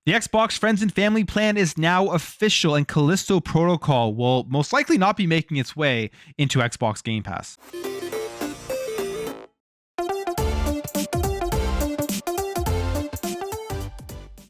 The Xbox Friends and Family plan is now official, and Callisto Protocol will most likely not be making its way into Xbox Game Pass.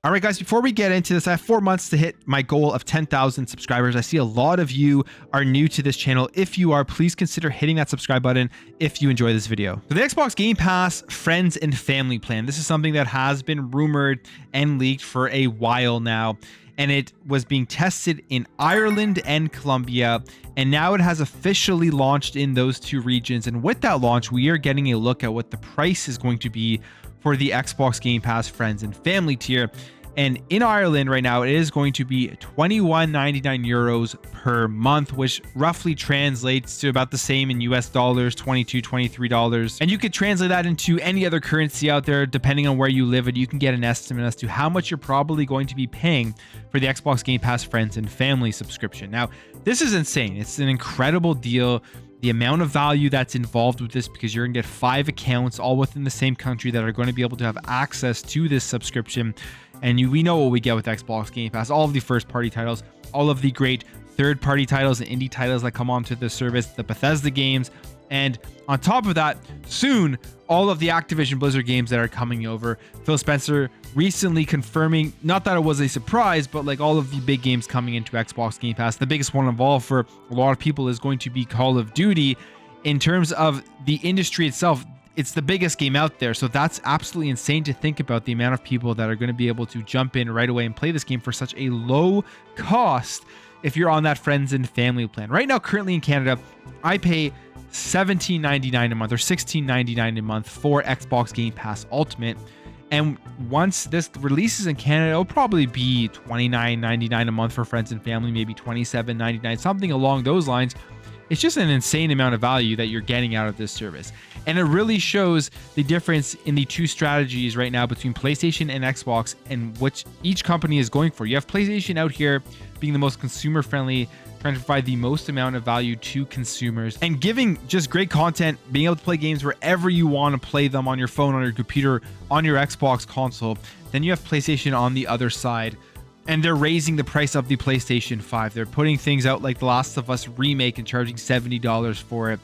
All right, guys, before we get into this, I have 4 months to hit my goal of 10,000 subscribers. I see a lot of you are new to this channel. If you are, please consider hitting that subscribe button if you enjoy this video. So the Xbox Game Pass Friends and Family plan. This is something that has been rumored and leaked for a while now, and it was being tested in Ireland and Colombia, and now it has officially launched in those two regions. And with that launch, we are getting a look at what the price is going to be for the Xbox Game Pass Friends and Family tier. And in Ireland right now, it is going to be 21.99 euros per month, which roughly translates to about the same in US dollars, $22, $23. And you could translate that into any other currency out there, depending on where you live, and you can get an estimate as to how much you're probably going to be paying for the Xbox Game Pass Friends and Family subscription. Now, this is insane. It's an incredible deal. The amount of value that's involved with this, because you're gonna get 5 accounts all within the same country that are going to be able to have access to this subscription. And we know what we get with Xbox Game Pass, all of the first-party titles, all of the great third-party titles and indie titles that come onto the service, the Bethesda games, and on top of that, soon, all of the Activision Blizzard games that are coming over. Phil Spencer recently confirming, not that it was a surprise, but like all of the big games coming into Xbox Game Pass. The biggest one of all for a lot of people is going to be Call of Duty. In terms of the industry itself, it's the biggest game out there. So that's absolutely insane to think about, the amount of people that are going to be able to jump in right away and play this game for such a low cost if you're on that Friends and Family plan. Right now, currently in Canada, I pay $17.99 a month or $16.99 a month for Xbox Game Pass Ultimate. And once this releases in Canada, it'll probably be $29.99 a month for Friends and Family, maybe $27.99, something along those lines. It's just an insane amount of value that you're getting out of this service. And it really shows the difference in the two strategies right now between PlayStation and Xbox, and which each company is going for. You have PlayStation out here being the most consumer friendly, trying to provide the most amount of value to consumers and giving just great content, being able to play games wherever you want to play them, on your phone, on your computer, on your Xbox console. Then you have PlayStation on the other side, and they're raising the price of the PlayStation 5. They're putting things out like The Last of Us remake and charging $70 for it.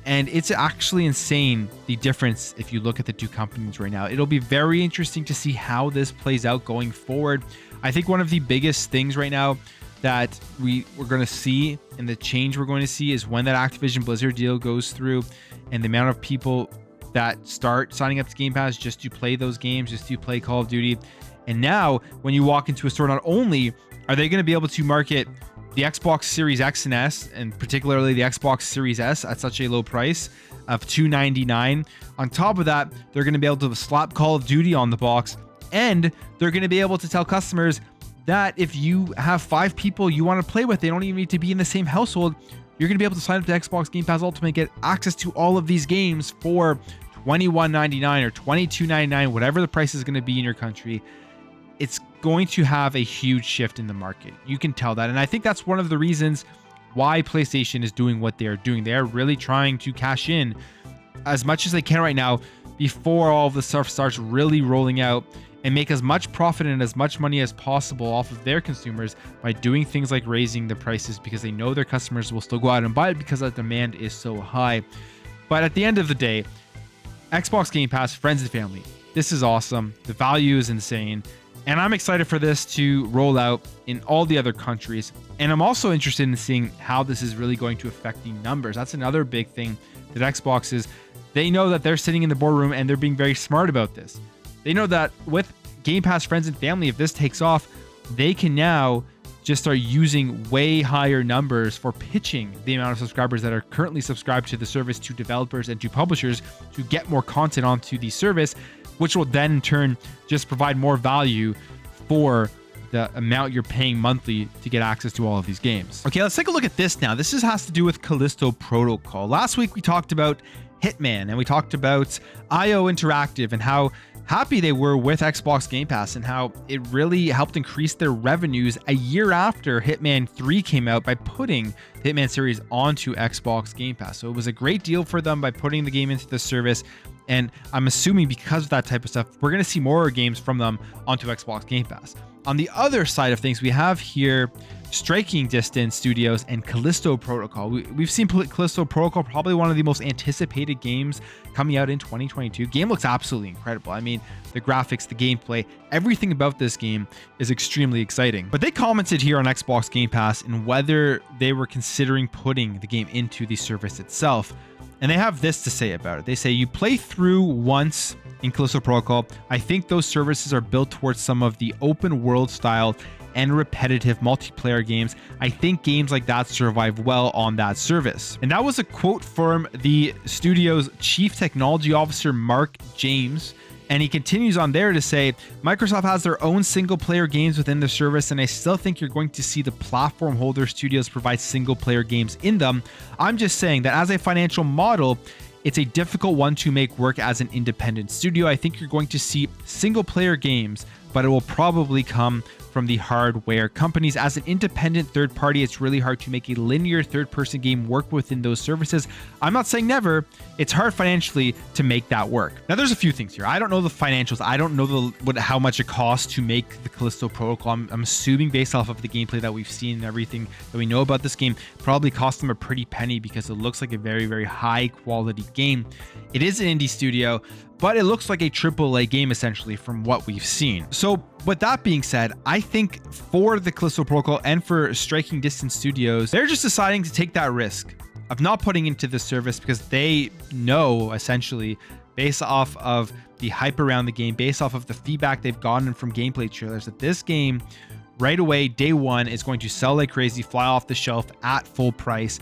And it's actually insane, the difference if you look at the two companies right now. It'll be very interesting to see how this plays out going forward. I think one of the biggest things right now that we're going to see, and the change we're going to see, is when that Activision Blizzard deal goes through, and the amount of people that start signing up to Game Pass just to play those games, just to play Call of Duty. And now when you walk into a store, not only are they going to be able to market the Xbox Series X and S, and particularly the Xbox Series S, at such a low price of $299. On top of that, they're going to be able to slap Call of Duty on the box, and they're going to be able to tell customers that if you have 5 people you want to play with, they don't even need to be in the same household, you're going to be able to sign up to Xbox Game Pass Ultimate, get access to all of these games for $21.99 or $22.99, whatever the price is going to be in your country. It's going to have a huge shift in the market. You can tell that. And I think that's one of the reasons why PlayStation is doing what they are doing. They are really trying to cash in as much as they can right now before all of the stuff starts really rolling out, and make as much profit and as much money as possible off of their consumers by doing things like raising the prices, because they know their customers will still go out and buy it because the demand is so high. But at the end of the day, Xbox Game Pass Friends and Family, this is awesome. The value is insane. And I'm excited for this to roll out in all the other countries. And I'm also interested in seeing how this is really going to affect the numbers. That's another big thing that Xbox is. They know that they're sitting in the boardroom and they're being very smart about this. They know that with Game Pass Friends and Family, if this takes off, they can now just start using way higher numbers for pitching the amount of subscribers that are currently subscribed to the service to developers and to publishers to get more content onto the service, which will then in turn just provide more value for the amount you're paying monthly to get access to all of these games. Okay, let's take a look at this now. This has to do with Callisto Protocol. Last week we talked about Hitman, and we talked about IO Interactive and how happy they were with Xbox Game Pass and how it really helped increase their revenues a year after Hitman 3 came out by putting the Hitman series onto Xbox Game Pass. So it was a great deal for them by putting the game into the service. And I'm assuming because of that type of stuff, we're going to see more games from them onto Xbox Game Pass. On the other side of things, we have here Striking Distance Studios and Callisto Protocol. We've seen Callisto Protocol, probably one of the most anticipated games coming out in 2022. Game looks absolutely incredible. I mean, the graphics, the gameplay, everything about this game is extremely exciting. But they commented here on Xbox Game Pass and whether they were considering putting the game into the service itself. And they have this to say about it. They say, you play through once in Callisto Protocol. I think those services are built towards some of the open world style and repetitive multiplayer games. I think games like that survive well on that service. And that was a quote from the studio's chief technology officer, Mark James. And he continues on there to say, Microsoft has their own single player games within the service, and I still think you're going to see the platform holder studios provide single player games in them. I'm just saying that as a financial model, it's a difficult one to make work as an independent studio. I think you're going to see single player games, but it will probably come from the hardware companies. As an independent third party, it's really hard to make a linear third-person game work within those services. I'm not saying never. It's hard financially to make that work. Now, there's a few things here. I don't know the financials. I don't know how much it costs to make the Callisto Protocol. I'm assuming based off of the gameplay that we've seen and everything that we know about this game, probably cost them a pretty penny because it looks like a very, very high quality game. It is an indie studio, but it looks like a AAA game essentially from what we've seen. So with that being said, I think for the Callisto Protocol and for Striking Distance Studios, they're just deciding to take that risk of not putting into the service because they know essentially based off of the hype around the game, based off of the feedback they've gotten from gameplay trailers, that this game right away, day one, is going to sell like crazy, fly off the shelf at full price.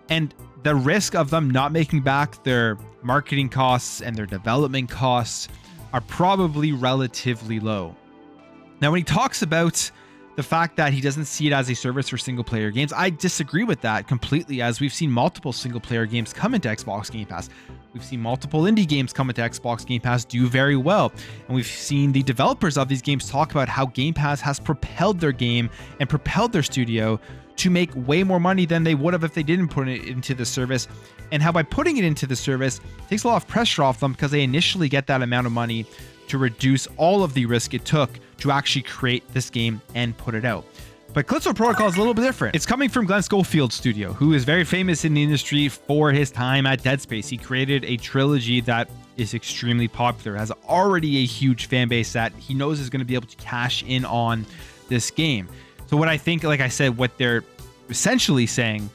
And the risk of them not making back their marketing costs and their development costs are probably relatively low. Now, when he talks about the fact that he doesn't see it as a service for single player games, I disagree with that completely, as we've seen multiple single player games come into Xbox Game Pass. We've seen multiple indie games come into Xbox Game Pass do very well. And we've seen the developers of these games talk about how Game Pass has propelled their game and propelled their studio to make way more money than they would have if they didn't put it into the service. And how by putting it into the service takes a lot of pressure off them because they initially get that amount of money to reduce all of the risk it took to actually create this game and put it out. But Callisto Protocol is a little bit different. It's coming from Glenn Schofield's studio, who is very famous in the industry for his time at Dead Space. He created a trilogy that is extremely popular, has already a huge fan base that he knows is going to be able to cash in on this game. So what I think, like I said, what they're essentially saying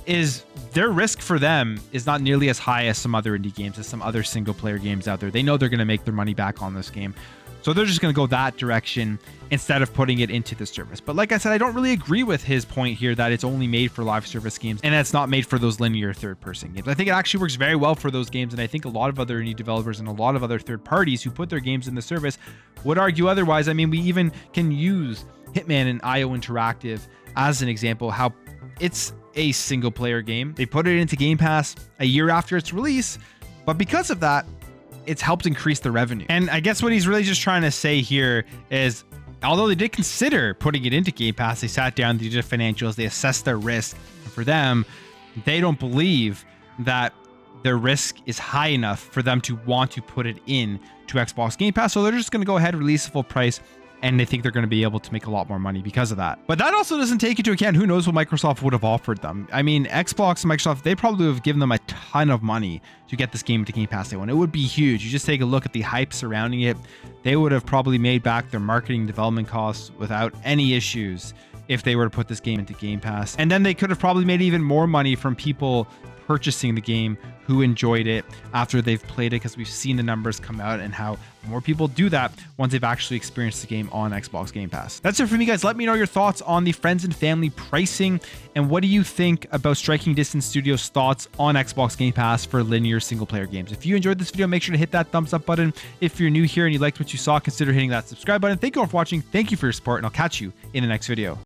is their risk for them is not nearly as high as some other indie games, as some other single player games out there. They know they're going to make their money back on this game. So they're just going to go that direction instead of putting it into the service. But like I said, I don't really agree with his point here that it's only made for live service games and it's not made for those linear third-person games. I think it actually works very well for those games, and I think a lot of other indie developers and a lot of other third parties who put their games in the service would argue otherwise. I mean, we even can use Hitman and IO Interactive as an example, how it's a single player game. They put it into Game Pass a year after its release, but because of that, it's helped increase the revenue. And I guess what he's really just trying to say here is, although they did consider putting it into Game Pass, they sat down, they did financials, they assessed their risk. And for them, they don't believe that their risk is high enough for them to want to put it in to Xbox Game Pass. So they're just going to go ahead and release a full price, and they think they're going to be able to make a lot more money because of that. But that also doesn't take into account who knows what Microsoft would have offered them. I mean, Xbox and Microsoft, they probably would have given them a ton of money to get this game into Game Pass Day One. It would be huge. You just take a look at the hype surrounding it. They would have probably made back their marketing development costs without any issues if they were to put this game into Game Pass. And then they could have probably made even more money from people purchasing the game who enjoyed it after they've played it, because we've seen the numbers come out and how more people do that once they've actually experienced the game on Xbox Game Pass. That's it for me, guys. Let me know your thoughts on the friends and family pricing, and what do you think about Striking Distance Studios' thoughts on Xbox Game Pass for linear single player games. If you enjoyed this video, make sure to hit that thumbs up button. If you're new here and you liked what you saw, consider hitting that subscribe button. Thank you all for watching. Thank you for your support, and I'll catch you in the next video.